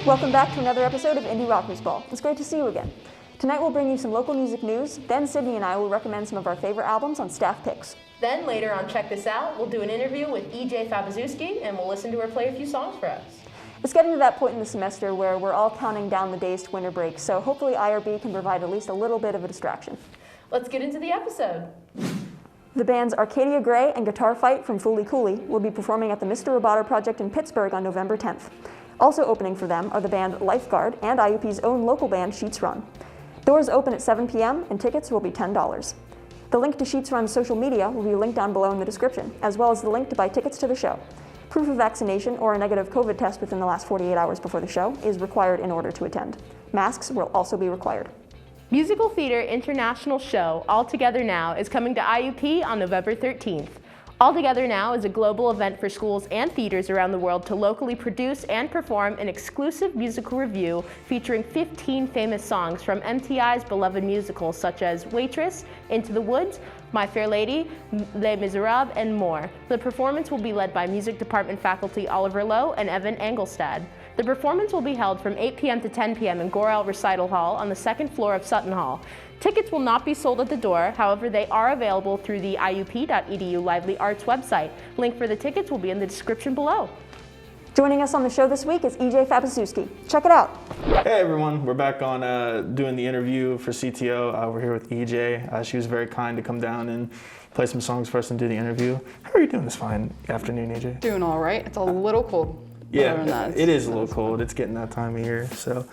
Welcome back to another episode of Indie Rockers Ball. It's great to see you again. Tonight we'll bring you some local music news, then Sydney and I will recommend some of our favorite albums on staff picks. Then later on Check This Out, we'll do an interview with Fabiszewski and we'll listen to her play a few songs for us. It's getting to that point in the semester where we're all counting down the days to winter break, so hopefully IRB can provide at least a little bit of a distraction. Let's get into the episode. The bands Arcadia Gray and Guitar Fight from Fooly Cooly will be performing at the Mr. Roboto Project in Pittsburgh on November 10th. Also opening for them are the band Lifeguard and IUP's own local band Sheets Run. Doors open at 7 p.m. and tickets will be $10. The link to Sheets Run's social media will be linked down below in the description, as well as the link to buy tickets to the show. Proof of vaccination or a negative COVID test within the last 48 hours before the show is required in order to attend. Masks will also be required. Musical Theater International Show All Together Now is coming to IUP on November 13th. All Together Now is a global event for schools and theaters around the world to locally produce and perform an exclusive musical revue featuring 15 famous songs from MTI's beloved musicals such as Waitress, Into the Woods, My Fair Lady, Les Miserables, and more. The performance will be led by Music Department faculty Oliver Lowe and Evan Engelstad. The performance will be held from 8 p.m. to 10 p.m. in Gorel Recital Hall on the second floor of Sutton Hall. Tickets will not be sold at the door, however they are available through the IUP.edu Lively Arts website. Link for the tickets will be in the description below. Joining us on the show this week is Fabiszewski. Check it out. Hey everyone, we're back on doing the interview for CTO. We're here with EJ. She was very kind to come down and play some songs for us and do the interview. How are you doing this fine afternoon, EJ? Doing all right. It's a little cold. Yeah, it is a little cold. It's getting that time of year. So,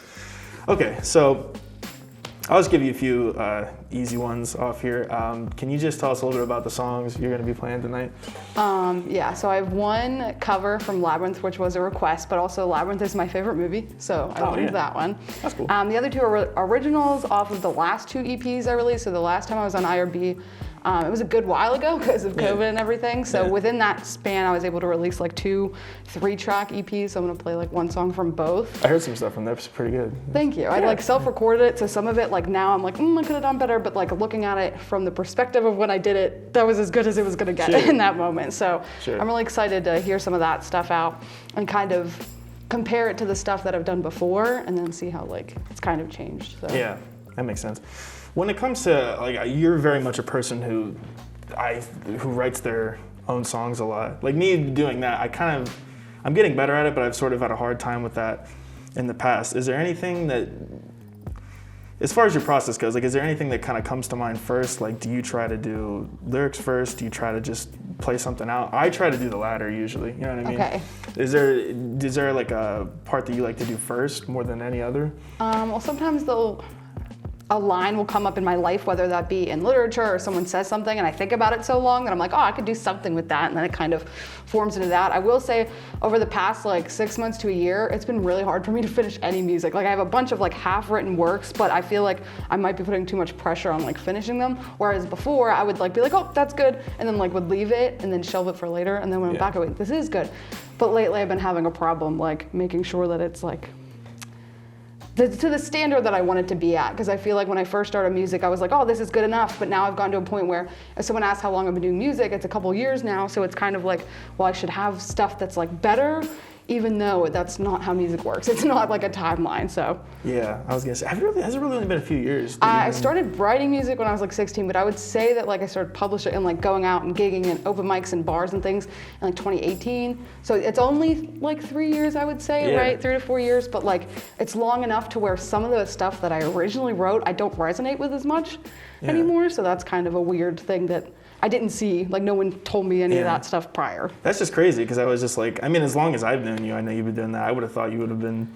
okay, so I'll just give you a few easy ones off here. Can you just tell us a little bit about the songs you're going to be playing tonight? Yeah, so I have one cover from Labyrinth, which was a request, but also Labyrinth is my favorite movie, so I wanted that one. That's cool. The other two are originals off of the last two EPs I released. So the last time I was on IRB, it was a good while ago because of COVID and everything. So within that span, I was able to release like 2 3-track EPs. So I'm gonna play like one song from both. I heard some stuff from there. It's pretty good. Thank you. I like self-recorded it. So some of it, like now I'm like, I could have done better. But like looking at it from the perspective of when I did it, that was as good as it was gonna get in that moment. So I'm really excited to hear some of that stuff out and kind of compare it to the stuff that I've done before and then see how like it's kind of changed. So. Yeah, that makes sense. When it comes to, like, you're very much a person who writes their own songs a lot. Like me doing that, I'm getting better at it, but I've sort of had a hard time with that in the past. Is there anything that, as far as your process goes, like, is there anything that kind of comes to mind first? Like, do you try to do lyrics first? Do you try to just play something out? I try to do the latter usually, you know what I mean? Okay. Is there like a part that you like to do first more than any other? Well, sometimes a line will come up in my life, whether that be in literature or someone says something and I think about it so long that I'm like, oh, I could do something with that. And then it kind of forms into that. I will say over the past like 6 months to a year, it's been really hard for me to finish any music. Like I have a bunch of like half-written works, but I feel like I might be putting too much pressure on like finishing them. Whereas before I would like be like, oh, that's good. And then like would leave it and then shelve it for later. And then when I'm back, I went, this is good. But lately I've been having a problem like making sure that it's like, to the standard that I want it to be at, because I feel like when I first started music, I was like, oh, this is good enough, but now I've gotten to a point where if someone asks how long I've been doing music, it's a couple years now, so it's kind of like, well, I should have stuff that's like better, even though that's not how music works. It's not like a timeline, so. Yeah, I was gonna say, has it really only been a few years? I started writing music when I was like 16, but I would say that like I started publishing and like going out and gigging and open mics and bars and things in like 2018. So it's only like 3 years, I would say, right? 3 to 4 years, but like it's long enough to where some of the stuff that I originally wrote, I don't resonate with as much anymore. So that's kind of a weird thing that I didn't see, like no one told me any of that stuff prior. That's just crazy because I was just like, I mean, as long as I've known you, I know you've been doing that. I would have thought you would have been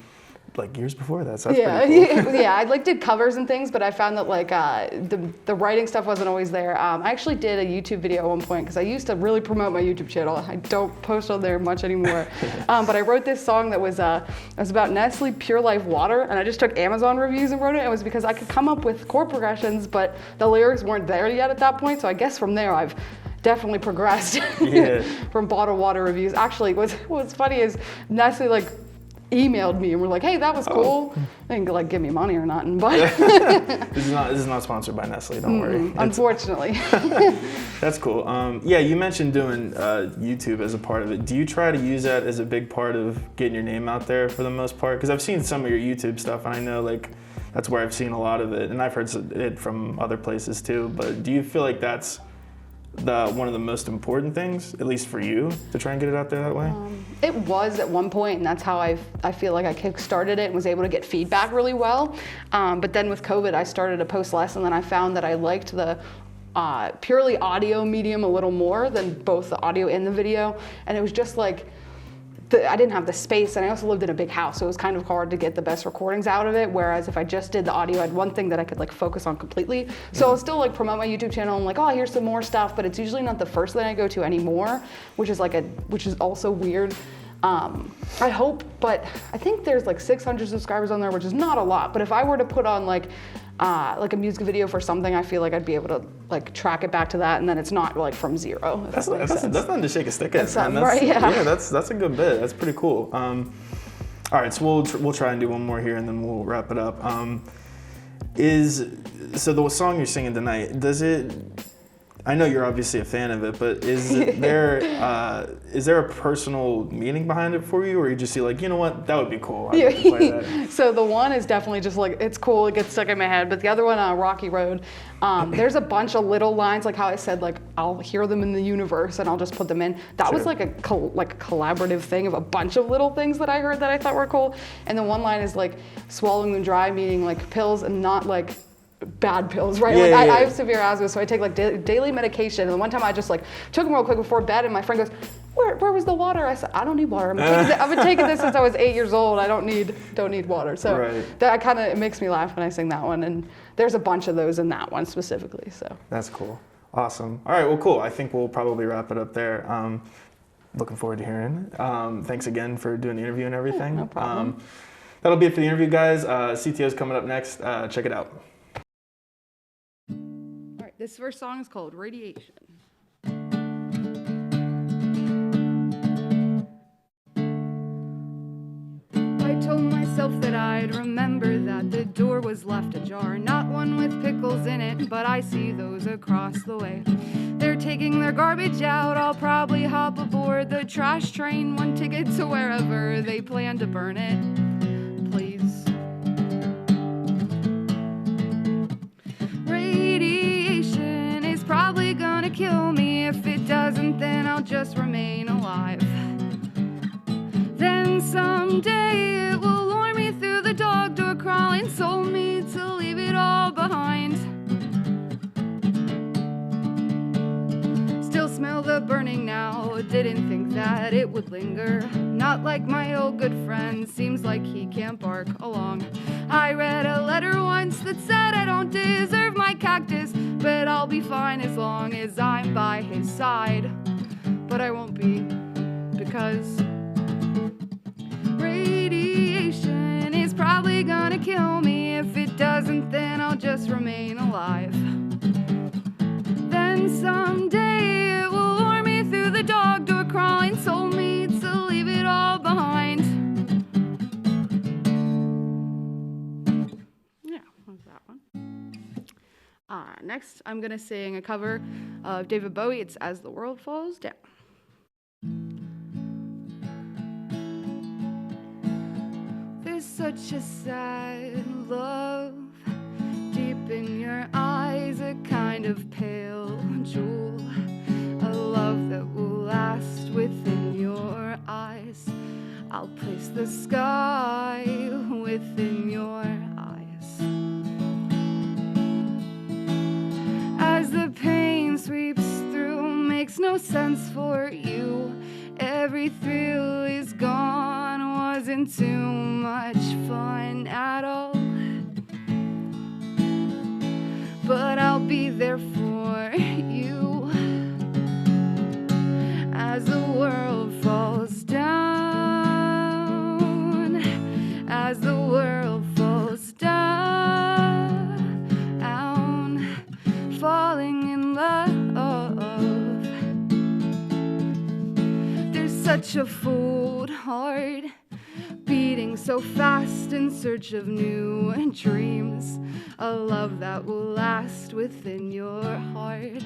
like years before that. So that's pretty cool. Yeah, I like did covers and things, but I found that like the writing stuff wasn't always there. I actually did a YouTube video at one point because I used to really promote my YouTube channel. I don't post on there much anymore. But I wrote this song that was about Nestle Pure Life water, and I just took Amazon reviews and wrote it. It was because I could come up with chord progressions, but the lyrics weren't there yet at that point. So I guess from there I've definitely progressed from bottled water reviews. Actually, what's funny is Nestle like emailed me and were like, hey, that was cool. They didn't like give me money or nothing, but This is not sponsored by Nestle. Don't worry. Unfortunately. That's cool. Yeah, you mentioned doing YouTube as a part of it. Do you try to use that as a big part of getting your name out there for the most part? Because I've seen some of your YouTube stuff, and I know like that's where I've seen a lot of it, and I've heard it from other places too. But do you feel like that's one of the most important things, at least for you, to try and get it out there that way? It was at one point, and that's how I feel like I kick-started it and was able to get feedback really well. But then with COVID, I started to post less, and then I found that I liked the purely audio medium a little more than both the audio and the video. And it was just like, I didn't have the space, and I also lived in a big house, so it was kind of hard to get the best recordings out of it. Whereas if I just did the audio, I had one thing that I could like focus on completely. So I'll still like promote my YouTube channel and like, oh, here's some more stuff, but it's usually not the first thing I go to anymore, which is also weird. I hope, but I think there's like 600 subscribers on there, which is not a lot. But if I were to put on like a music video for something, I feel like I'd be able to like track it back to that, and then it's not like from zero. That's nothing to shake a stick at. Right? Yeah. That's a good bit. That's pretty cool. All right, so we'll try and do one more here, and then we'll wrap it up. So the song you're singing tonight, I know you're obviously a fan of it, but is there a personal meaning behind it for you, or you just see like, you know what, that would be cool. I'd like to play that. So the one is definitely just like, it's cool, it gets stuck in my head. But the other one, Rocky Road, there's a bunch of little lines, like how I said, like I'll hear them in the universe and I'll just put them in. That was like a collaborative thing of a bunch of little things that I heard that I thought were cool. And then one line is like swallowing them dry, meaning like pills and not like bad pills, right? I have severe asthma, so I take like daily medication. And one time I just like took them real quick before bed, and my friend goes, where was the water? I said, I don't need water. I've been taking this since I was 8 years old. I don't need water. So that kind of, it makes me laugh when I sing that one. And there's a bunch of those in that one specifically. So that's cool. Awesome. All right, well, cool. I think we'll probably wrap it up there. Looking forward to hearing it. Thanks again for doing the interview and everything. No problem. That'll be it for the interview, guys. CTO's coming up next. Check it out. This first song is called Radiation. I told myself that I'd remember that the door was left ajar, not one with pickles in it, but I see those across the way. They're taking their garbage out, I'll probably hop aboard the trash train, one ticket to wherever they plan to burn it. Please. Radiation is probably gonna kill me. If it doesn't, then I'll just remain alive. Then someday it will lure me through the dog door, crawling soul me to leave it all behind. Still smell the burning now, didn't think that it would linger. Not like my old good friend, seems like he can't bark along. I read a letter once that said I don't deserve my cactus, but I'll be fine as long as I'm by his side. But I won't be, because radiation is probably gonna kill me. If it doesn't, then I'll just remain alive. Then someday it will lure me through the dog door, crawling soul me to leave it all behind. Yeah, what was that one? Next, I'm gonna sing a cover of David Bowie. It's As the World Falls Down. There's such a sad love deep in your eyes, a kind of pale jewel, a love that will last within your eyes. I'll place the sky within your eyes. As the pain sweeps through, makes no sense for you. Every thrill is gone, wasn't too much fun at all. But I'll be there for you as the world falls down, as the world falls down, falling in love. There's such a fooled heart beating so fast in search of new dreams, a love that will last within your heart.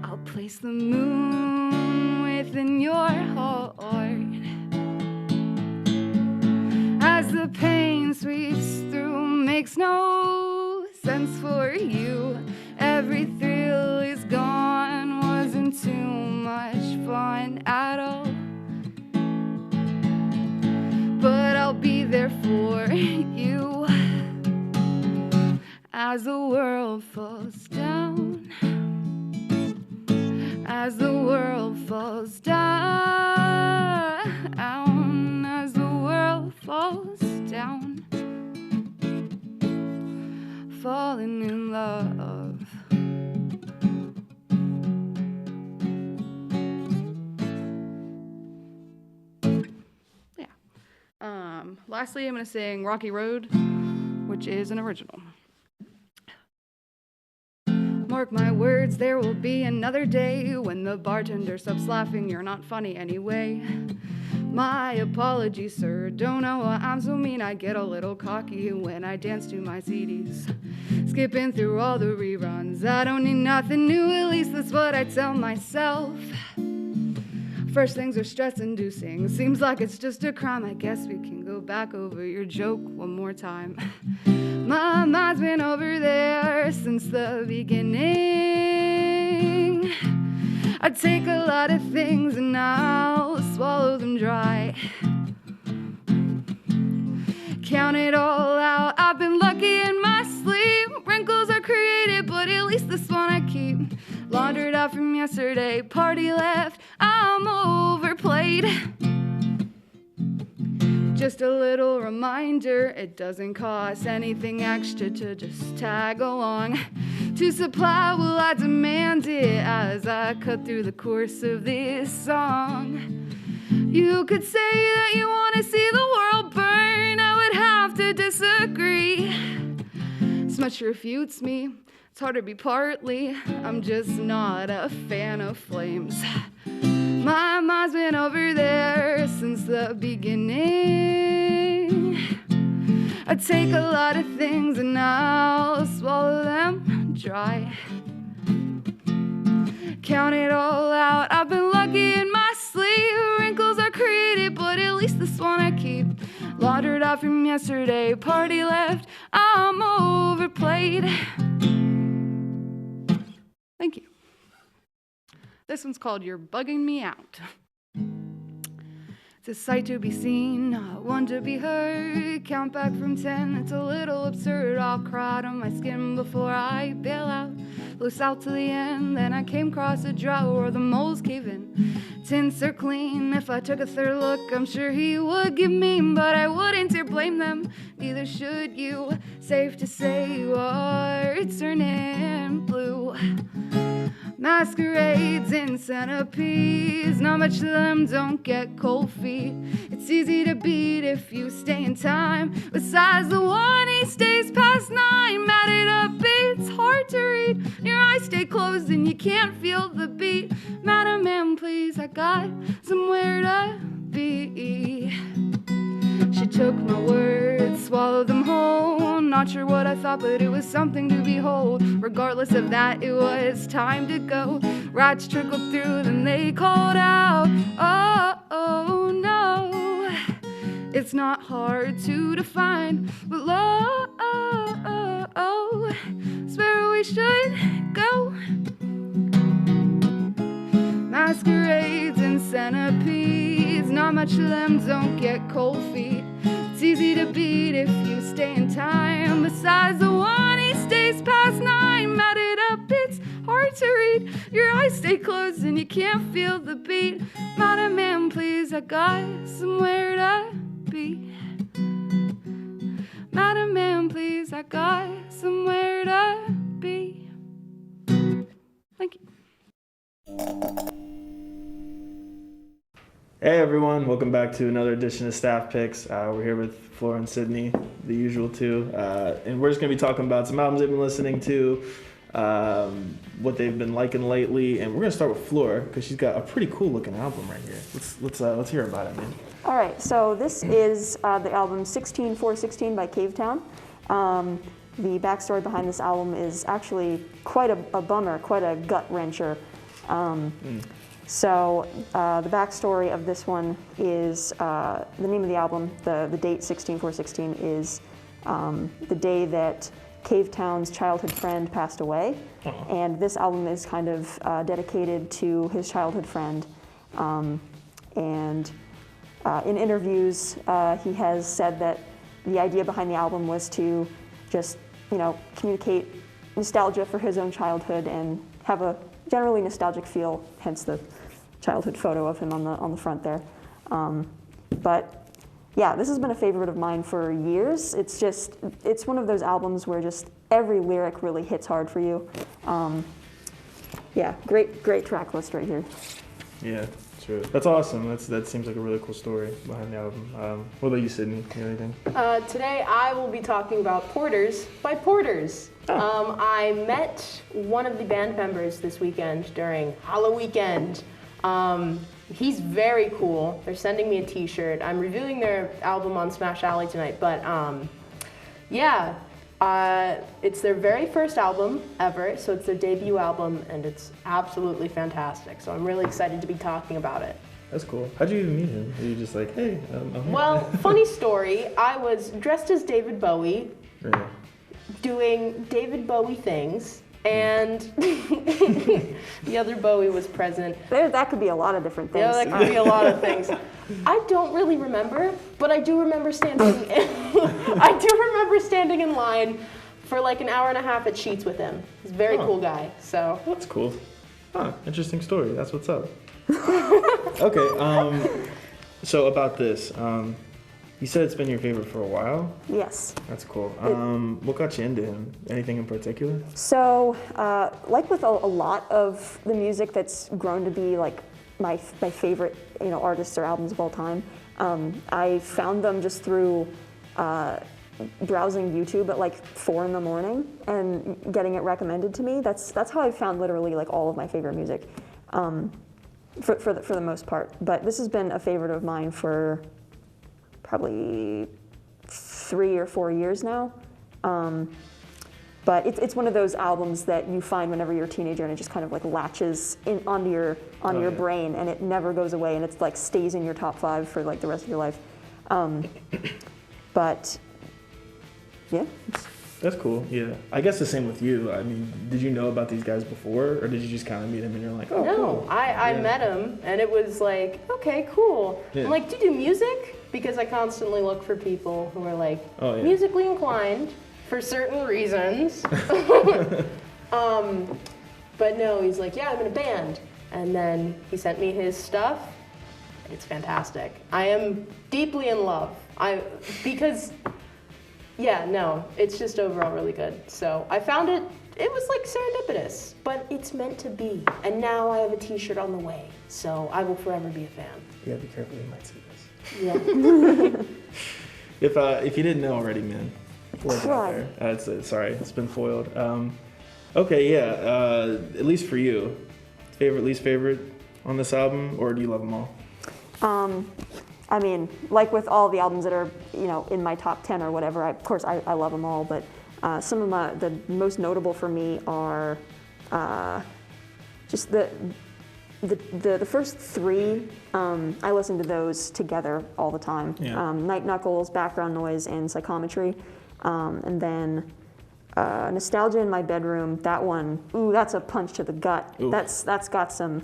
I'll place the moon within your heart. As the pain sweeps through, makes no sense for you. Every thrill is gone, wasn't too much fun at all. But I'll be there for you as the world falls down. As the world falls down. As the world falls down. Falling in love. Lastly, I'm going to sing Rocky Road, which is an original. Mark my words, there will be another day when the bartender stops laughing, you're not funny anyway. My apologies, sir, don't know why I'm so mean. I get a little cocky when I dance to my CDs, skipping through all the reruns. I don't need nothing new, at least that's what I tell myself. First things are stress-inducing, seems like it's just a crime. I guess we can go back over your joke one more time. My mind's been over there since the beginning. I take a lot of things and I'll swallow them dry. Count it all out, I've been lucky in my sleep. Wrinkles are created, but at least this one I keep. Laundered out from yesterday, party left, I'm overplayed. Just a little reminder, it doesn't cost anything extra to just tag along. To supply, well, I demand it as I cut through the course of this song. You could say that you want to see the world burn, I would have to disagree. This much refutes me. It's hard to be partly, I'm just not a fan of flames. My mind's been over there since the beginning. I take a lot of things and I'll swallow them dry. Count it all out, I've been lucky in my sleep. Wrinkles are created, but at least this one I keep. Laundered out from yesterday, party left, I'm overplayed. Thank you. This one's called You're Bugging Me Out. It's a sight to be seen, not one to be heard. Count back from 10, it's a little absurd. I'll cry on my skin before I bail out. Loose out to the end, then I came across a drought where the moles cave in. Tints are clean, if I took a third look, I'm sure he would give me, but I wouldn't dare blame them, neither should you. Safe to say you are turning blue. Masquerades and centipedes, not much of them don't get cold feet. It's easy to beat if you stay in time. Besides the one, he stays past 9. Mad it up, it's hard to read. Your eyes stay closed and you can't feel the beat. Madam, ma'am, please, I got somewhere to be. She took my words, swallowed them whole. Not sure what I thought, but it was something to behold. Regardless of that, it was time to go. Rats trickled through, then they called out, oh no. It's not hard to define, but love is where we should go. Masquerades and centipedes, not much of them don't get cold feet. It's easy to beat if you stay in time. Besides the one, he stays past 9. Mad it up, it's hard to read. Your eyes stay closed and you can't feel the beat. Madam, ma'am, please, I got somewhere to be. Madam, ma'am, please, I got somewhere to be. Thank you. Hey everyone, welcome back to another edition of Staff Picks. We're here with Flora and Sydney, the usual two, and we're just going to be talking about some albums they've been listening to, what they've been liking lately, and we're gonna start with Fleur because she's got a pretty cool looking album right here. Let's hear about it, man. All right, so this is the album 16416 by Cavetown. The backstory behind this album is actually quite a bummer, quite a gut wrencher. So the backstory of this one is the name of the album, the date 16416 is the day that Cavetown's childhood friend passed away. And this album is kind of dedicated to his childhood friend. In interviews, he has said that the idea behind the album was to just, communicate nostalgia for his own childhood and have a generally nostalgic feel, hence the childhood photo of him on the front there. But yeah, this has been a favorite of mine for years. It's one of those albums where just every lyric really hits hard for you. Yeah, great track list right here. Yeah, true. That's awesome. That seems like a really cool story behind the album. What about you, Sydney? You know anything? Today I will be talking about Porters by Porters. I met one of the band members this weekend during Halloween. He's very cool. They're sending me a t-shirt. I'm reviewing their album on Smash Alley tonight, but it's their very first album ever, so it's their debut album, and it's absolutely fantastic. So I'm really excited to be talking about it. That's cool. How'd you even meet him? Were you just like, hey, I'm here? Well, funny story, I was dressed as David Bowie, doing David Bowie things, and the other Bowie was present. That could be a lot of different things. Yeah, that could be a lot of things. I don't really remember, but I do remember standing in line for like an hour and a half at Sheetz with him. He's a very cool guy, so. That's cool. Interesting story. That's what's up. Okay, so about this, you said it's been your favorite for a while? Yes. That's cool. What got you into him? Anything in particular? So, like with a lot of the music that's grown to be like my favorite, artists or albums of all time, I found them just through browsing YouTube at like 4 in the morning and getting it recommended to me. That's how I found literally like all of my favorite music, for the most part. But this has been a favorite of mine for probably 3 or 4 years now. But it's one of those albums that you find whenever you're a teenager and it just kind of like latches onto your brain and it never goes away and it's like stays in your top 5 for like the rest of your life. But yeah. That's cool, yeah. I guess the same with you. I mean, did you know about these guys before or did you just kind of meet them and you're like, oh, no, cool? I met him and it was like, okay, cool. Yeah. I'm like, do you do music? Because I constantly look for people who are like musically inclined for certain reasons. But no, he's like, yeah, I'm in a band. And then he sent me his stuff. It's fantastic. I am deeply in love. It's just overall really good. So I found it was like serendipitous, but it's meant to be. And now I have a t-shirt on the way. So I will forever be a fan. You gotta be careful, you might see this. Yeah. If you didn't know already, man, Floyd's out there. Sorry, it's been foiled. Okay, yeah. At least for you, favorite, least favorite on this album, or do you love them all? I mean, like with all the albums that are in my top 10 or whatever, of course I love them all. But some of the most notable for me are just the first 3, I listen to those together all the time. Yeah. Night Knuckles, Background Noise, and Psychometry. And then Nostalgia in My Bedroom, that one, that's a punch to the gut. Ooh. That's got some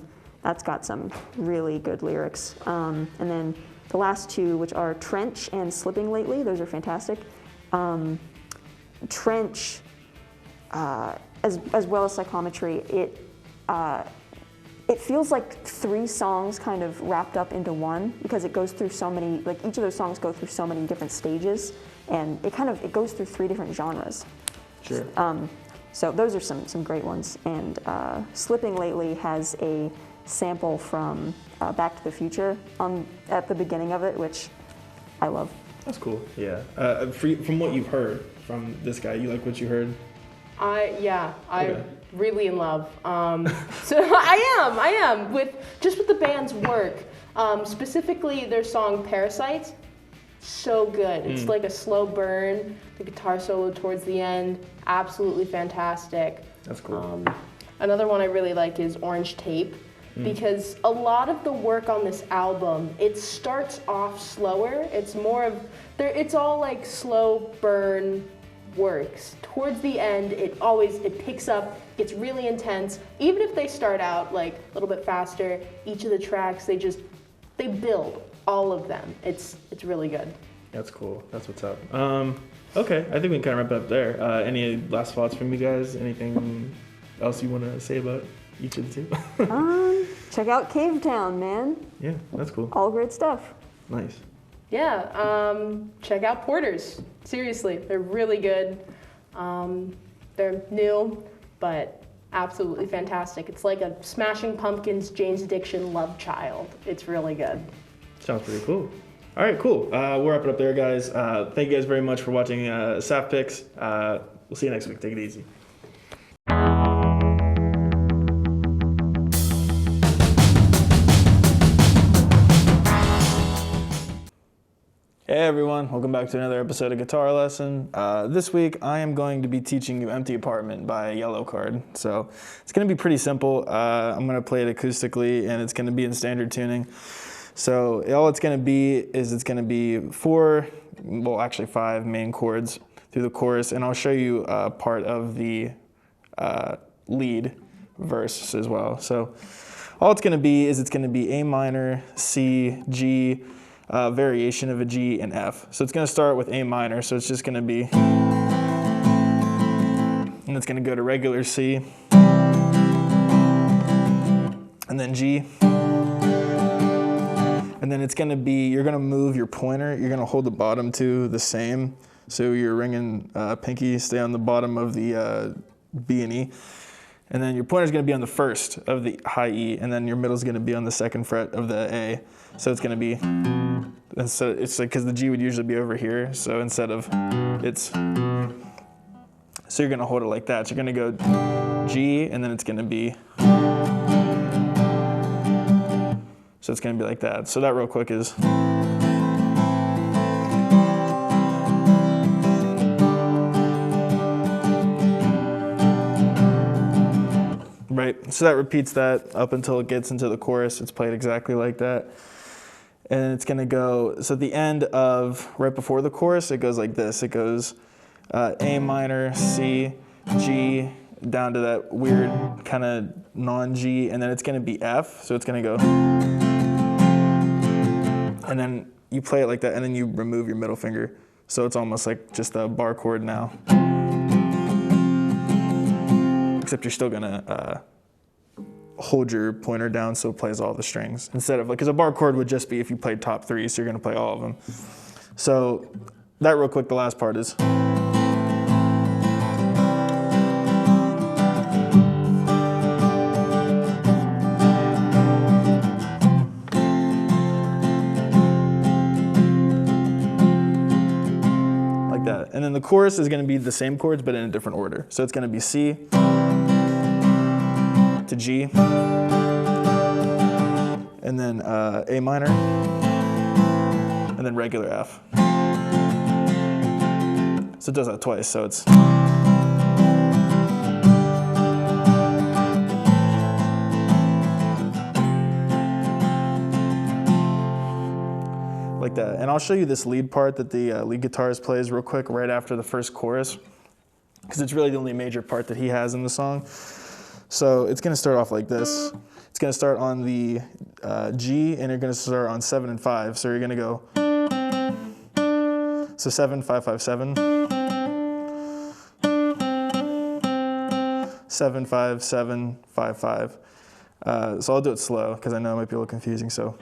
really good lyrics. And then the last 2, which are Trench and Slipping Lately, those are fantastic. Trench, as well as Psychometry, it feels like 3 songs kind of wrapped up into one because it goes through so many, like each of those songs go through so many different stages and it goes through 3 different genres. Sure. So those are some great ones. And Slipping Lately has a sample from Back to the Future at the beginning of it, which I love. That's cool, yeah. From what you've heard from this guy, you like what you heard? really in love. So I am with the band's work, specifically their song Parasites. So good. It's like a slow burn. The guitar solo towards the end, absolutely fantastic. That's cool. Another one I really like is Orange Tape, because a lot of the work on this album, it starts off slower. It's more of it's all like slow burn works. Towards the end, it picks up, gets really intense. Even if they start out like a little bit faster, each of the tracks they build all of them. It's really good. That's cool. That's what's up. Okay, I think we can kind of wrap it up there. Any last thoughts from you guys? Anything else you want to say about each of the two? Check out Cave Town, man. Yeah, that's cool. All great stuff. Nice. Yeah, check out Porters. Seriously, they're really good. They're new, but absolutely fantastic. It's like a Smashing Pumpkins, Jane's Addiction love child. It's really good. Sounds pretty cool. All right, cool. We'll wrap it up there, guys. Thank you guys very much for watching SAF Picks. We'll see you next week. Take it easy. Hey everyone, welcome back to another episode of Guitar Lesson. This week I am going to be teaching you Empty Apartment by Yellowcard. So it's going to be pretty simple. I'm going to play it acoustically and it's going to be in standard tuning. So all it's going to be is it's going to be five main chords through the chorus, and I'll show you part of the lead verse as well. So all it's going to be is it's going to be A minor, C, G, variation of a G, and F. So it's going to start with A minor, so it's just going to be, and it's going to go to regular C, and then G. And then it's going to be, you're going to move your pointer, you're going to hold the bottom two the same. So your ring and pinky stay on the bottom of the B and E. And then your pointer is going to be on the first of the high E, and then your middle is going to be on the second fret of the A. So it's going to be, so it's like, because the G would usually be over here, so instead of, so you're going to hold it like that. So you're going to go G, and then it's going to be, so it's going to be like that. So that real quick is. Right, so that repeats that up until it gets into the chorus. It's played exactly like that. And it's going to go, so at the end of, right before the chorus, it goes like this. It goes A minor, C, G, down to that weird kind of non-G, and then it's going to be F. So it's going to go. And then you play it like that, and then you remove your middle finger. So it's almost like just a bar chord now. Except you're still gonna hold your pointer down so it plays all the strings. Instead of, like, because a bar chord would just be if you played top three, so you're gonna play all of them. So that real quick, the last part is. And then the chorus is going to be the same chords, but in a different order. So it's going to be C to G, and then A minor, and then regular F. So it does that twice, so it's. Like that. And I'll show you this lead part that the lead guitarist plays real quick right after the first chorus, because it's really the only major part that he has in the song. So it's going to start off like this. It's going to start on the G, and you're going to start on 7 and 5. So you're going to go, so 7, 5, 5, 7. 7, 5, 7, 5, 5. So I'll do it slow, because I know it might be a little confusing. So.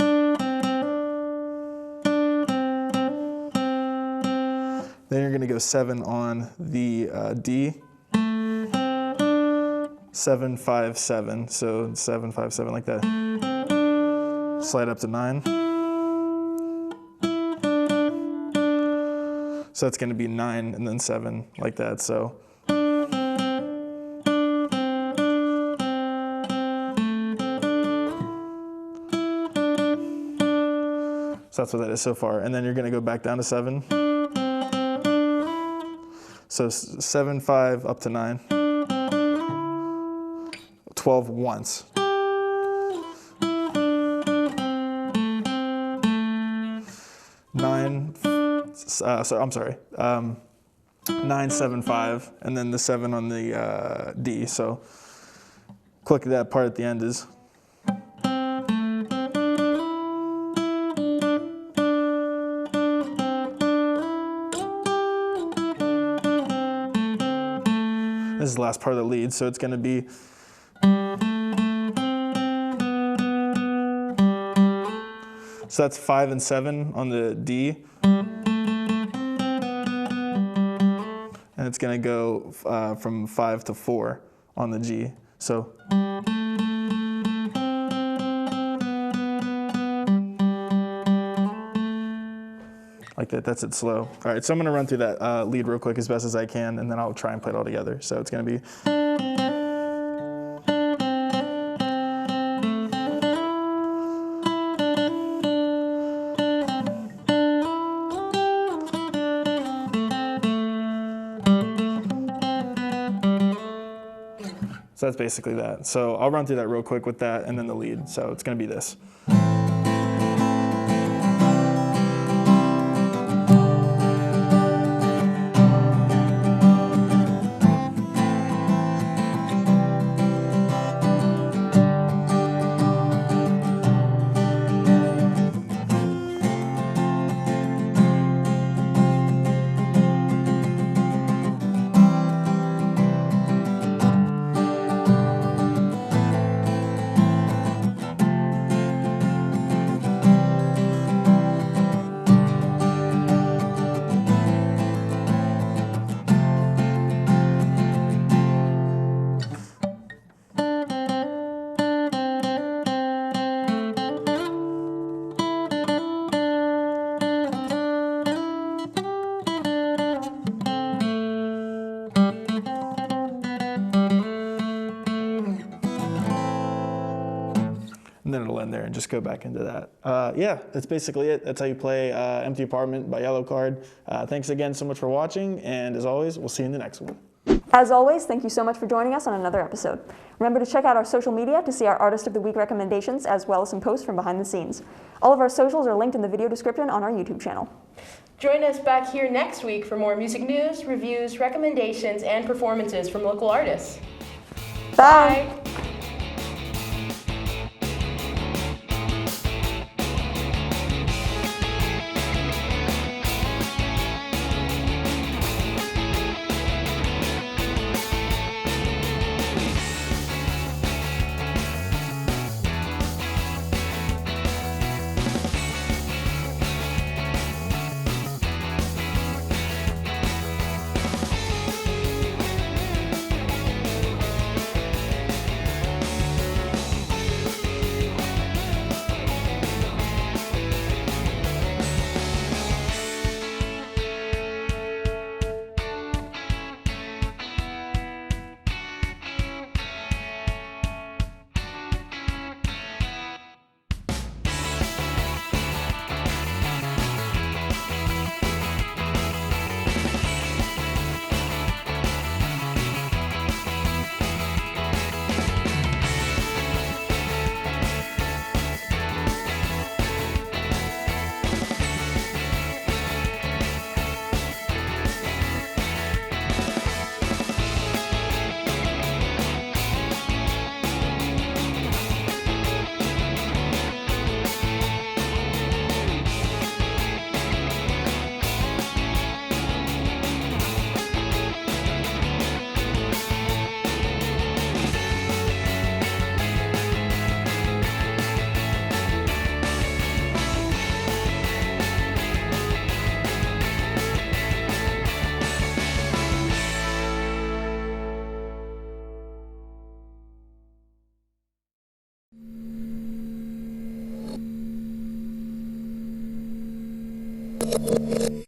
Then you're going to go 7 on the D, 7, 5, 7. So 7, 5, 7 like that. Slide up to 9. So it's going to be 9 and then 7 like that. So. So that's what that is so far. And then you're going to go back down to 7. So 7, 5, up to 9. 12 once. 9, 9, 7, 5, and then the 7 on the D. So quick that part at the end is. This is the last part of the lead, so it's going to be. So that's 5 and 7 on the D. And it's going to go from 5 to 4 on the G. So. Like that, that's it slow. All right, so I'm going to run through that lead real quick as best as I can, and then I'll try and play it all together. So it's going to be. So that's basically that. So I'll run through that real quick with that and then the lead. So it's going to be this. And then it'll end there and just go back into that. Yeah, that's basically it. That's how you play Empty Apartment by Yellow Card. Thanks again so much for watching, and as always, we'll see you in the next one. As always, thank you so much for joining us on another episode. Remember to check out our social media to see our Artist of the Week recommendations, as well as some posts from behind the scenes. All of our socials are linked in the video description on our YouTube channel. Join us back here next week for more music news, reviews, recommendations, and performances from local artists. Bye. Bye.